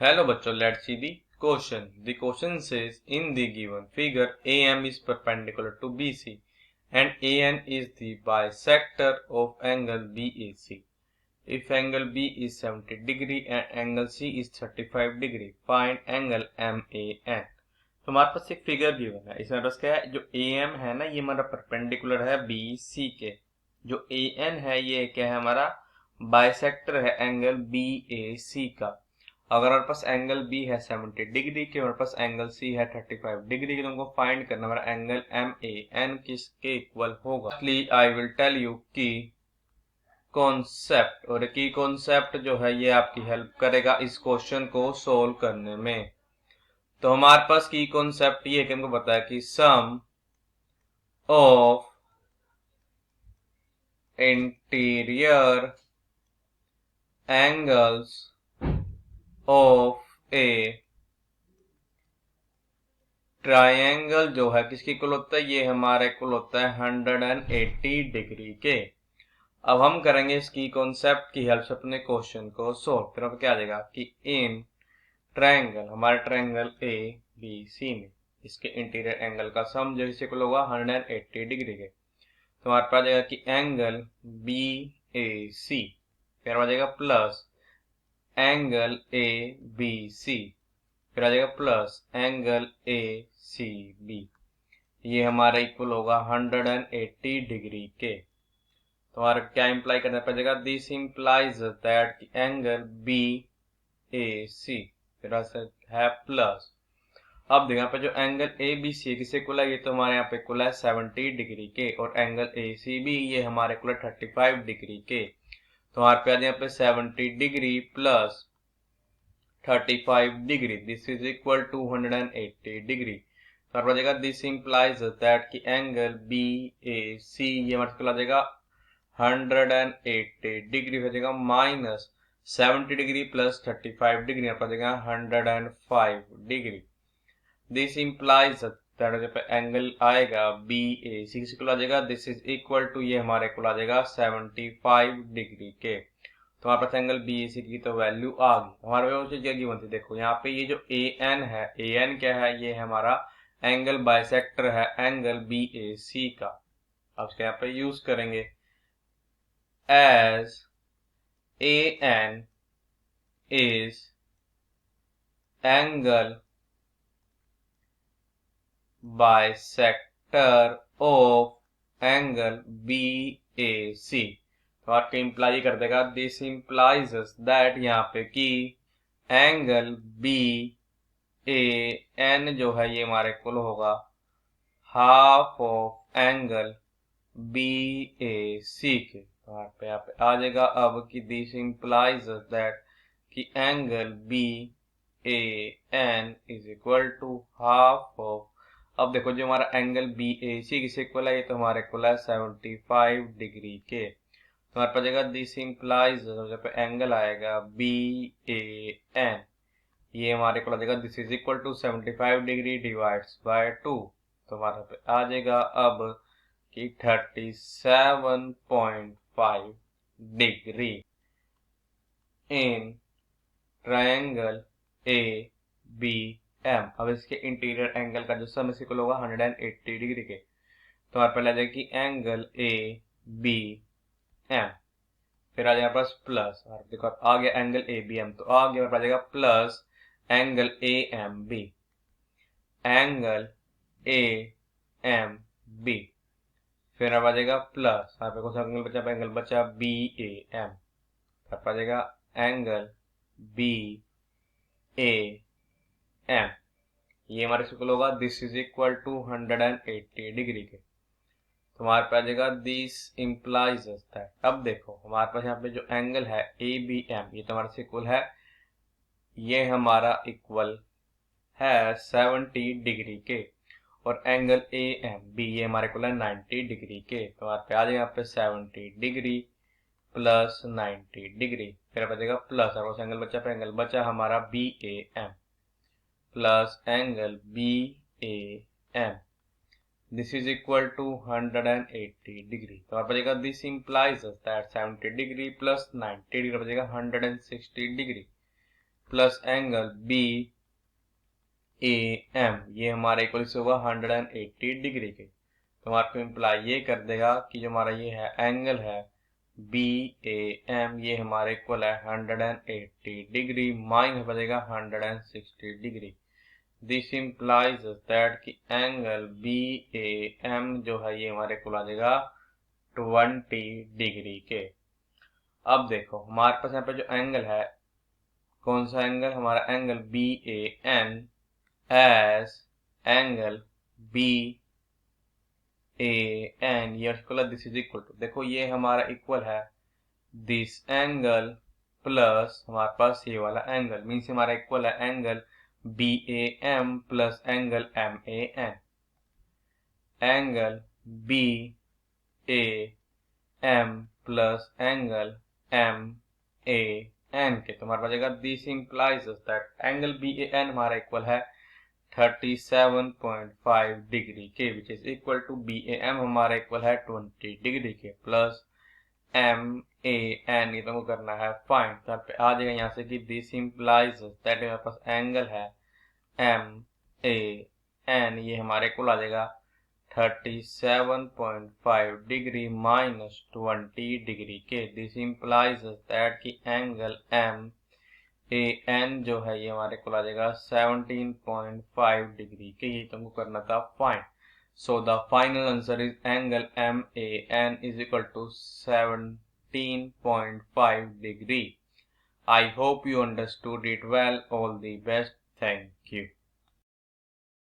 Hello bachcho, let's see the question. The question says in the given figure AM is perpendicular to BC and AN is the bisector of angle BAC. If angle B is 70 degree and angle C is 35 degree, find angle MAN. तो हमारे पास एक figure given है। इसमें बस क्या है, जो AM है ना, ये हमारा परपेंडिकुलर है BC के। जो AN है ये क्या है, हमारा बाइसेक्टर है एंगल BAC का। अगर हमारे पास एंगल बी है 70 डिग्री के, हमारे पास एंगल सी है 35 डिग्री के, तो हमको फाइंड करना हमारा एंगल एम ए एन किसके इक्वल होगा। आई विल टेल यू की कॉन्सेप्ट, और की कॉन्सेप्ट जो है ये आपकी हेल्प करेगा इस क्वेश्चन को सोल्व करने में। तो हमारे पास की कॉन्सेप्ट ये कि हमको पता है कि sum of interior angles of a triangle जो है किसकी इक्वल होता है, ये हमारे इक्वल होता है 180 डिग्री के। अब हम करेंगे इसकी कॉन्सेप्ट की हेल्प से अपने क्वेश्चन को सोल्व। फिर अब क्या आ जाएगा कि इन ट्रायंगल, हमारे ट्रायंगल ए बी सी में इसके इंटीरियर एंगल का सम जो इसे इक्वल होगा 180 डिग्री के। तो हमारे पास आ जाएगा कि एंगल बी ए सी, फिर आ जाएगा plus angle A B C, फिर आ जाएगा plus angle A C B, ये हमारा इक्वल होगा 180 डिग्री के। तो हमारा क्या इंप्लाई करना पड़ेगा, this implies that angle B A C फिर है प्लस। अब देखो यहाँ पे जो एंगल ए बी सी किससे इक्वल है, ये तो हमारे यहाँ पे इक्वल है 70 डिग्री के, और एंगल ए सी बी ये हमारे इक्वल है 35 डिग्री के। तो हमारे पे यहाँ पे 70 degree plus 35 degree, this is equal to 180 degree. तो हमारे जाएगा दिस इंप्लाइज दैट की एंगल बी ए सी ये हमारे आ जाएगा 180 डिग्री हो जाएगा माइनस 70 डिग्री प्लस 35 डिग्री हमारे जाएगा 105 degree. This implies that angle आएगा बी ए सी आ जाएगा दिस इज इक्वल टू ये हमारे को आ जाएगा 75 डिग्री के। तो हमारे पास एंगल बी ए सी की तो वैल्यू आ गई। हमारे पास क्या गिवन थी, देखो यहाँ पे ये जो ए एन है, ए एन क्या है, ये है हमारा एंगल बाइसेक्टर है एंगल बी ए सी का। अब इसके यहाँ पे यूज करेंगे as A N is angle bisector of angle B A C. तो आपके इंप्लाई कर देगा दिस इंप्लाइज दैट यहाँ पे कि एंगल बी ए एन जो है ये हमारे इक्वल होगा half of angle B A C के। तो यहाँ पे आ जाएगा अब कि दिस इंप्लाइज दैट कि angle B A N is equal to half of, अब देखो जो हमारा एंगल बी ए सी किससे इक्वल है, ये तो हमारे इक्वल है 75 डिग्री के। तो हमारे पास जाएगा दिस इंप्लाइज जब एंगल आएगा बी ए एन ये हमारे को आ जाएगा this is equal to 75 degree divides by 2। तो हमारे पे आ जाएगा अब कि 37.5 degree in triangle A B M. अब इसके इंटीरियर एंगल का जो सम इस इक्वल होगा 180 डिग्री के। तो हमारे पे आ जाएगा कि एंगल ए बी एम, फिर आ जाएगा पास प्लस, और देखो आ गया एंगल ए बी एम, तो आ गया आ जाएगा plus angle A M B, angle A M B, फिर अब आ जाएगा प्लस यहाँ पे कौन सा एंगल बचा, एंगल बचा बी ए एम, फिर आ जाएगा एंगल बी ए एम ये हमारे इक्वल होगा this is equal to 180 degree के। तो हमारे पास आ जाएगा दिस इंप्लाइज दैट, अब देखो हमारे पास यहाँ पे जो एंगल है ए बी एम ये तो हमारे से इक्वल है, ये हमारा इक्वल है 70 डिग्री के, और एंगल ए एम बी ये हमारे इक्वल है 90 डिग्री के। तो हमारे पे आ जाएगा यहाँ पे 70 डिग्री प्लस 90 डिग्री, फिर आ जाएगा प्लस और एंगल बचा, फिर एंगल बचा हमारा B A M plus angle B A M this is equal to 180 degree. तो आप बचेगा this implies that 70 degree plus 90 degree बचेगा 160 degree. Plus angle B A M, ये हमारा इक्वल से होगा 180 डिग्री के। तो हमारे को इम्प्लाई ये कर देगा कि जो हमारा ये है एंगल है बी ए एम, ये हमारे इक्वल है 180 डिग्री माइनस बचेगा 160 डिग्री। दिस इम्प्लाइज दैट कि एंगल बी ए एम जो है ये हमारे इक्वल आ जाएगा 20 डिग्री के। अब देखो हमारे पास यहाँ पे जो एंगल है, कौन सा एंगल, हमारा angle B A N as angle B A N, ये equal this is equal to, देखो ये हमारा इक्वल है दिस एंगल प्लस हमारे पास ये वाला एंगल, मीन्स हमारा इक्वल है angle B A M plus angle M A N. Angle B A M plus angle M A N के, तो हमारे पास जाएगा this implies that angle B A N हमारा इक्वल है 37.5 डिग्री के, which is equal to B A M हमारा equal है 20 डिग्री के प्लस एम ए एन, ये तुमको करना है फाइंड। तो पे आ जाएगा यहाँ से कि दिस इम्प्लाइज दैट हमारे पास एंगल है एम ए एन, ये हमारे इक्वल आ जाएगा 37.5 डिग्री माइनस 20 डिग्री के। दिस इम्प्लाइज दैट कि एंगल एम ए एन जो है ये हमारे को आ जाएगा 17.5 डिग्री के, ये तुमको करना था find. So the final answer is angle M A N is equal to 17.5 degree. I hope you understood it well. All the best. Thank you.